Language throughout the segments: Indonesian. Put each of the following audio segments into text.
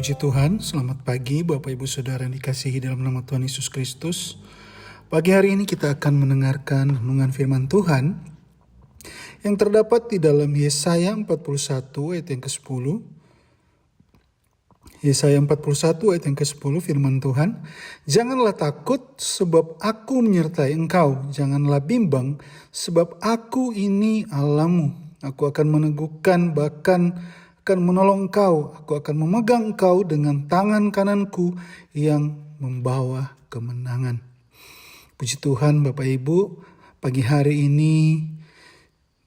Puji Tuhan, selamat pagi Bapak Ibu Saudara yang dikasihi dalam nama Tuhan Yesus Kristus. Pagi hari ini kita akan mendengarkan renungan firman Tuhan yang terdapat di dalam Yesaya 41 ayat yang ke-10. Yesaya 41 ayat yang ke-10 firman Tuhan, "Janganlah takut sebab aku menyertai engkau, janganlah bimbang sebab aku ini Allahmu. Aku akan meneguhkan bahkan akan menolong engkau, aku akan memegang engkau dengan tangan kananku yang membawa kemenangan." Puji Tuhan Bapak Ibu, pagi hari ini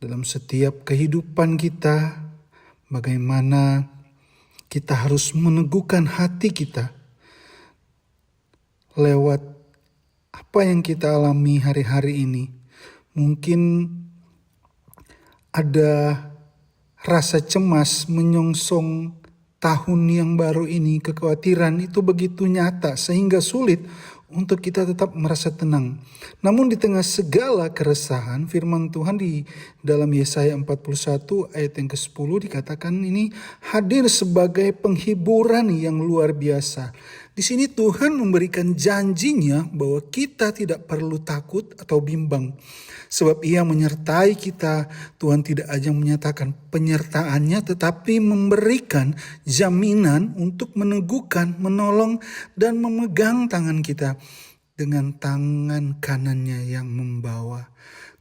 dalam setiap kehidupan kita, bagaimana kita harus meneguhkan hati kita lewat apa yang kita alami hari-hari ini. Mungkin ada rasa cemas menyongsong tahun yang baru ini, kekhawatiran itu begitu nyata sehingga sulit untuk kita tetap merasa tenang. Namun di tengah segala keresahan, firman Tuhan di dalam Yesaya 41 ayat yang ke-10 dikatakan ini hadir sebagai penghiburan yang luar biasa. Di sini Tuhan memberikan janjinya bahwa kita tidak perlu takut atau bimbang. Sebab Ia menyertai kita. Tuhan tidak hanya menyatakan penyertaannya, tetapi memberikan jaminan untuk meneguhkan, menolong, dan memegang tangan kita dengan tangan kanannya yang membawa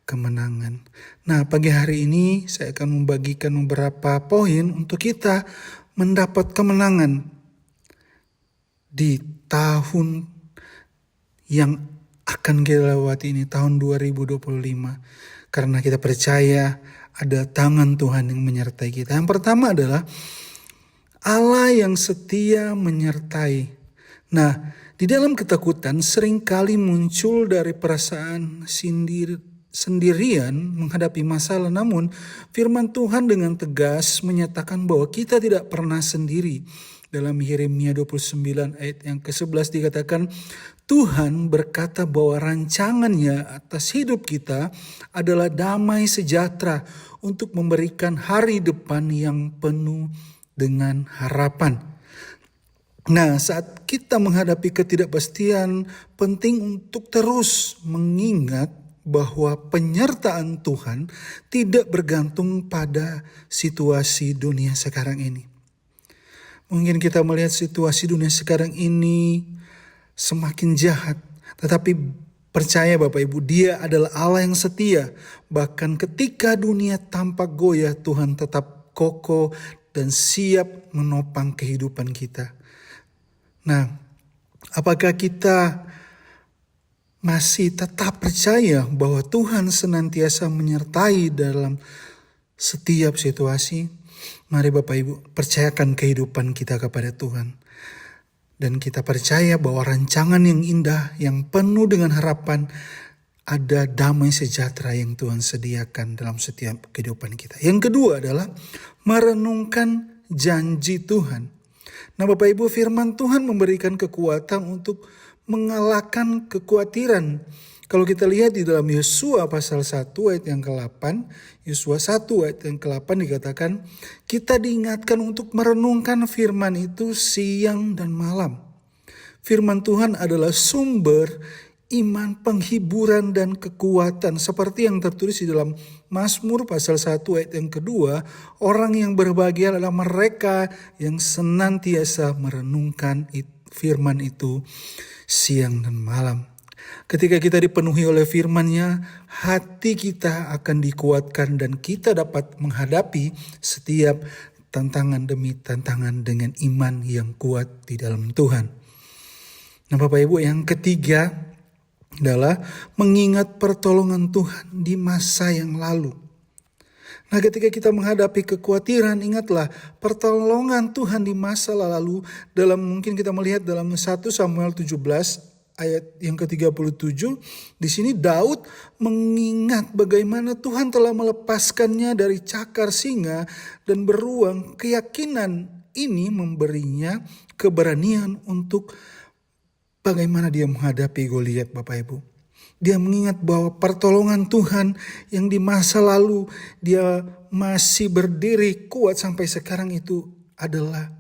kemenangan. Nah, pagi hari ini saya akan membagikan beberapa poin untuk kita mendapat kemenangan di tahun yang akan kita lewati ini, tahun 2025. Karena kita percaya ada tangan Tuhan yang menyertai kita. Yang pertama adalah Allah yang setia menyertai. Nah, di dalam ketakutan seringkali muncul dari perasaan sendirian menghadapi masalah. Namun firman Tuhan dengan tegas menyatakan bahwa kita tidak pernah sendiri. Dalam Yeremia 29 ayat yang ke-11 dikatakan, Tuhan berkata bahwa rancangannya atas hidup kita adalah damai sejahtera untuk memberikan hari depan yang penuh dengan harapan. Nah, saat kita menghadapi ketidakpastian, penting untuk terus mengingat bahwa penyertaan Tuhan tidak bergantung pada situasi dunia sekarang ini. Mungkin kita melihat situasi dunia sekarang ini semakin jahat. Tetapi percaya Bapak Ibu, Dia adalah Allah yang setia. Bahkan ketika dunia tampak goyah, Tuhan tetap kokoh dan siap menopang kehidupan kita. Nah, apakah kita masih tetap percaya bahwa Tuhan senantiasa menyertai dalam setiap situasi? Mari Bapak Ibu percayakan kehidupan kita kepada Tuhan. Dan kita percaya bahwa rancangan yang indah, yang penuh dengan harapan, ada damai sejahtera yang Tuhan sediakan dalam setiap kehidupan kita. Yang kedua adalah merenungkan janji Tuhan. Nah Bapak Ibu, firman Tuhan memberikan kekuatan untuk mengalahkan kekhawatiran. Kalau kita lihat di dalam Yosua pasal 1 ayat yang ke-8, Yosua 1 ayat yang ke-8 dikatakan, kita diingatkan untuk merenungkan firman itu siang dan malam. Firman Tuhan adalah sumber iman, penghiburan, dan kekuatan. Seperti yang tertulis di dalam Mazmur pasal 1 ayat yang kedua, orang yang berbahagia adalah mereka yang senantiasa merenungkan firman itu siang dan malam. Ketika kita dipenuhi oleh firman-Nya, hati kita akan dikuatkan dan kita dapat menghadapi setiap tantangan demi tantangan dengan iman yang kuat di dalam Tuhan. Nah Bapak Ibu, yang ketiga adalah mengingat pertolongan Tuhan di masa yang lalu. Nah ketika kita menghadapi kekhawatiran, ingatlah pertolongan Tuhan di masa lalu. Mungkin kita melihat dalam 1 Samuel 17 ayat yang ke-37, di sini Daud mengingat bagaimana Tuhan telah melepaskannya dari cakar singa dan beruang. Keyakinan ini memberinya keberanian untuk bagaimana dia menghadapi Goliat, Bapak Ibu. Dia mengingat bahwa pertolongan Tuhan yang di masa lalu dia masih berdiri kuat sampai sekarang itu adalah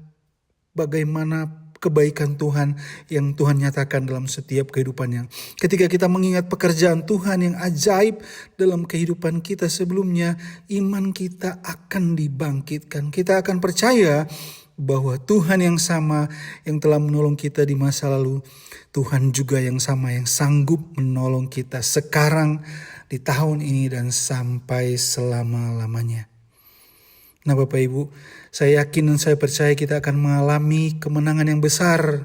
bagaimana kebaikan Tuhan yang Tuhan nyatakan dalam setiap kehidupannya. Ketika kita mengingat pekerjaan Tuhan yang ajaib dalam kehidupan kita sebelumnya, iman kita akan dibangkitkan. Kita akan percaya bahwa Tuhan yang sama yang telah menolong kita di masa lalu, Tuhan juga yang sama yang sanggup menolong kita sekarang, di tahun ini, dan sampai selama-lamanya. Nah Bapak Ibu, saya yakin dan saya percaya kita akan mengalami kemenangan yang besar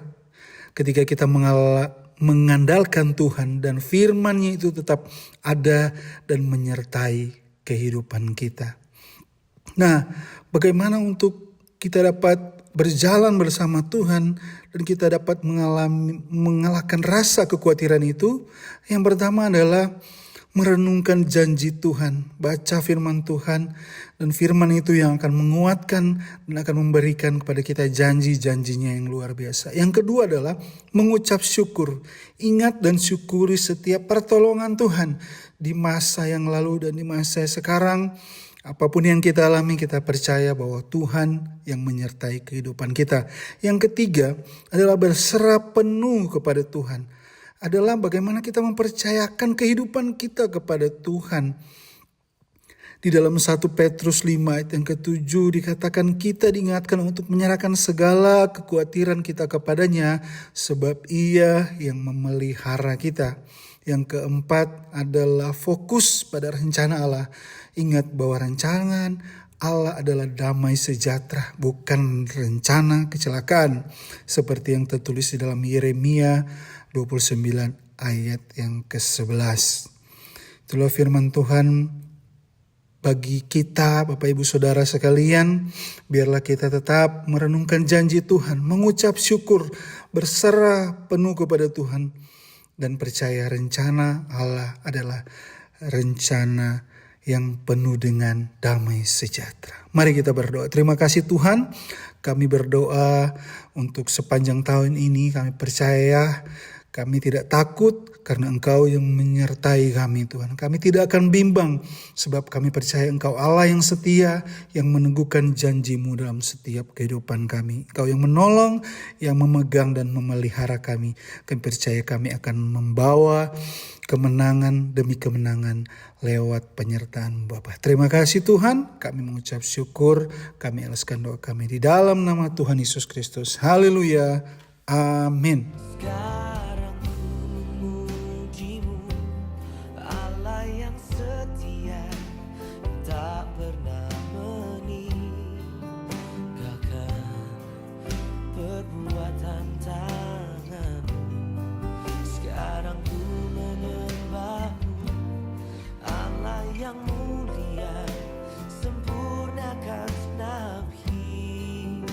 ketika kita mengandalkan Tuhan dan firman-Nya itu tetap ada dan menyertai kehidupan kita. Nah, bagaimana untuk kita dapat berjalan bersama Tuhan dan kita dapat mengalahkan rasa kekhawatiran itu? Yang pertama adalah merenungkan janji Tuhan, baca firman Tuhan, dan firman itu yang akan menguatkan dan akan memberikan kepada kita janji-janjinya yang luar biasa. Yang kedua adalah mengucap syukur. Ingat dan syukuri setiap pertolongan Tuhan di masa yang lalu dan di masa sekarang. Apapun yang kita alami, kita percaya bahwa Tuhan yang menyertai kehidupan kita. Yang ketiga adalah berserah penuh kepada Tuhan. Adalah bagaimana kita mempercayakan kehidupan kita kepada Tuhan. Di dalam 1 Petrus 5 ayat yang ke-7 dikatakan kita diingatkan untuk menyerahkan segala kekhawatiran kita kepadanya sebab Ia yang memelihara kita. Yang keempat adalah fokus pada rencana Allah. Ingat bahwa rancangan Allah adalah damai sejahtera, bukan rencana kecelakaan. Seperti yang tertulis di dalam Yeremia 29 ayat yang ke-11. Itulah firman Tuhan bagi kita, Bapak Ibu Saudara sekalian. Biarlah kita tetap merenungkan janji Tuhan, mengucap syukur, berserah penuh kepada Tuhan, dan percaya rencana Allah adalah rencana yang penuh dengan damai sejahtera. Mari kita berdoa. Terima kasih Tuhan, kami berdoa untuk sepanjang tahun ini. Kami percaya, kami tidak takut karena Engkau yang menyertai kami Tuhan. Kami tidak akan bimbang sebab kami percaya Engkau Allah yang setia, yang meneguhkan janji-Mu dalam setiap kehidupan kami. Engkau yang menolong, yang memegang dan memelihara kami. Kami percaya kami akan membawa kemenangan demi kemenangan lewat penyertaan Bapa. Terima kasih Tuhan, kami mengucap syukur, kami alaskan doa kami di dalam nama Tuhan Yesus Kristus. Haleluya. Amin. Sekarang ku memuji-Mu, Allah yang setia, tak pernah meninggalkan perbuatan tangan-Mu. Sekarang ku menyembah-Mu, Allah yang mulia, sempurnakan segenap hidupku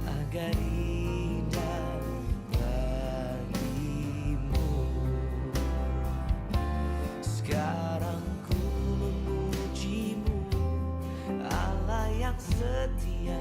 agar indah bagi-Mu. Sekarang ku memuji-Mu, Allah yang setia,